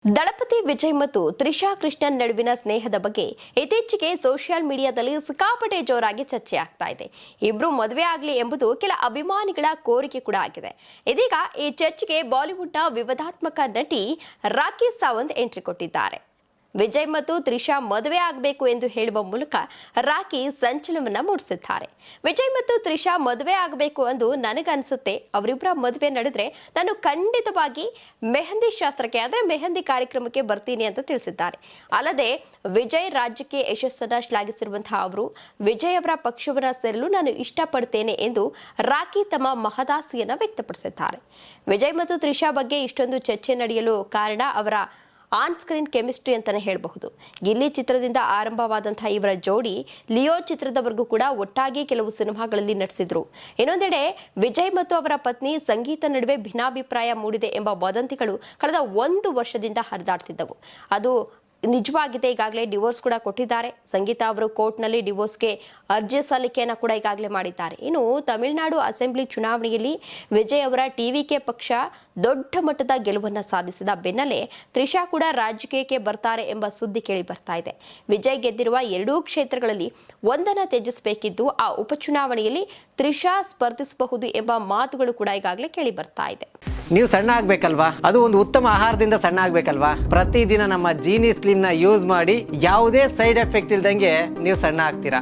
ದಳಪತಿ ವಿಜಯ್ ಮತ್ತು ತ್ರಿಷಾ ಕೃಷ್ಣನ್ ನಡುವಿನ ಸ್ನೇಹದ ಬಗ್ಗೆ ಇತ್ತೀಚೆಗೆ ಸೋಷಿಯಲ್ ಮೀಡಿಯಾದಲ್ಲಿ ಸಿಕ್ಕಾಪಟ್ಟೆ ಜೋರಾಗಿ ಚರ್ಚೆ ಆಗ್ತಾ ಇದೆ. ಇಬ್ರು ಮದುವೆ ಆಗಲಿ ಎಂಬುದು ಕೆಲ ಅಭಿಮಾನಿಗಳ ಕೋರಿಕೆ ಕೂಡ ಆಗಿದೆ. ಇದೀಗ ಈ ಚರ್ಚೆಗೆ ಬಾಲಿವುಡ್ನ ವಿವಾದಾತ್ಮಕ ನಟಿ ರಾಖಿ ಸಾವಂತ್ ಎಂಟ್ರಿ ಕೊಟ್ಟಿದ್ದಾರೆ. ವಿಜಯ್ ಮತ್ತು ತ್ರಿಷಾ ಮದುವೆ ಆಗಬೇಕು ಎಂದು ಹೇಳುವ ಮೂಲಕ ರಾಖಿ ಸಂಚಲನವನ್ನ ಮೂಡಿಸಿದ್ದಾರೆ. ವಿಜಯ್ ಮತ್ತು ತ್ರಿಷಾ ಮದುವೆ ಆಗಬೇಕು ಎಂದು ನನಗನ್ಸುತ್ತೆ. ಅವರಿಬ್ಬರ ಮದುವೆ ನಡೆದ್ರೆ ನಾನು ಖಂಡಿತವಾಗಿ ಮೆಹಂದಿ ಶಾಸ್ತ್ರಕ್ಕೆ ಅಂದ್ರೆ ಮೆಹಂದಿ ಕಾರ್ಯಕ್ರಮಕ್ಕೆ ಬರ್ತೀನಿ ಅಂತ ತಿಳಿಸಿದ್ದಾರೆ. ಅಲ್ಲದೆ ವಿಜಯ್ ರಾಜ್ಯಕ್ಕೆ ಯಶಸ್ಸನ್ನ ಶ್ಲಾಘಿಸಿರುವಂತಹ ಅವರು ವಿಜಯ್ ಅವರ ಪಕ್ಷವನ್ನ ಸೇರಲು ನಾನು ಇಷ್ಟಪಡ್ತೇನೆ ಎಂದು ರಾಖಿ ತಮ್ಮ ಮಹದಾಸೆಯನ್ನ ವ್ಯಕ್ತಪಡಿಸಿದ್ದಾರೆ. ವಿಜಯ್ ಮತ್ತು ತ್ರಿಷಾ ಬಗ್ಗೆ ಇಷ್ಟೊಂದು ಚರ್ಚೆ ನಡೆಯಲು ಕಾರಣ ಅವರ ಆನ್ ಸ್ಕ್ರೀನ್ ಕೆಮಿಸ್ಟ್ರಿ ಅಂತಾನೆ ಹೇಳಬಹುದು. ಗಿಲ್ಲಿ ಚಿತ್ರದಿಂದ ಆರಂಭವಾದಂತಹ ಇವರ ಜೋಡಿ ಲಿಯೋ ಚಿತ್ರದವರೆಗೂ ಕೂಡ ಒಟ್ಟಾಗಿ ಕೆಲವು ಸಿನಿಮಾಗಳಲ್ಲಿ ನಟಿಸಿದ್ರು. ಇನ್ನೊಂದೆಡೆ ವಿಜಯ್ ಮತ್ತು ಅವರ ಪತ್ನಿ ಸಂಗೀತ ನಡುವೆ ಭಿನ್ನಾಭಿಪ್ರಾಯ ಮೂಡಿದೆ ಎಂಬ ವದಂತಿಗಳು ಕಳೆದ 1 ವರ್ಷದಿಂದ ಹರಿದಾಡ್ತಿದ್ದವು. ಅದು ನಿಜವಾಗಿದೆ. ಈಗಾಗಲೇ ಡಿವೋರ್ಸ್ ಕೂಡ ಕೊಟ್ಟಿದ್ದಾರೆ. ಸಂಗೀತ ಅವರು ಕೋರ್ಟ್ನಲ್ಲಿ ಡಿವೋರ್ಸ್ಗೆ ಅರ್ಜಿ ಸಲ್ಲಿಕೆಯನ್ನು ಕೂಡ ಈಗಾಗಲೇ ಮಾಡಿದ್ದಾರೆ. ಇನ್ನು ತಮಿಳುನಾಡು ಅಸೆಂಬ್ಲಿ ಚುನಾವಣೆಯಲ್ಲಿ ವಿಜಯ್ ಅವರ ಟಿವಿಕೆ ಪಕ್ಷ ದೊಡ್ಡ ಮಟ್ಟದ ಗೆಲುವನ್ನು ಸಾಧಿಸಿದ ಬೆನ್ನಲ್ಲೇ ತ್ರಿಷಾ ಕೂಡ ರಾಜಕೀಯಕ್ಕೆ ಬರ್ತಾರೆ ಎಂಬ ಸುದ್ದಿ ಕೇಳಿ ಬರ್ತಾ ಇದೆ. ವಿಜಯ್ ಗೆದ್ದಿರುವ 2 ಕ್ಷೇತ್ರಗಳಲ್ಲಿ ಒಂದನ್ನು ತ್ಯಜಿಸಬೇಕಿದ್ದು ಆ ಉಪಚುನಾವಣೆಯಲ್ಲಿ ತ್ರಿಷಾ ಸ್ಪರ್ಧಿಸಬಹುದು ಎಂಬ ಮಾತುಗಳು ಕೂಡ ಈಗಾಗಲೇ ಕೇಳಿ ಬರ್ತಾ ಇದೆ. ನೀವು ಸಣ್ಣ ಆಗ್ಬೇಕಲ್ವಾ? ಅದು ಒಂದು ಉತ್ತಮ ಆಹಾರದಿಂದ ಸಣ್ಣ ಆಗ್ಬೇಕಲ್ವಾ? ಪ್ರತಿದಿನ ನಮ್ಮ ಜೀನಿ ಸ್ಲಿಮ್ ನ ಯೂಸ್ ಮಾಡಿ ಯಾವುದೇ ಸೈಡ್ ಎಫೆಕ್ಟ್ ಇಲ್ದಂಗೆ ನೀವು ಸಣ್ಣ ಆಗ್ತೀರಾ.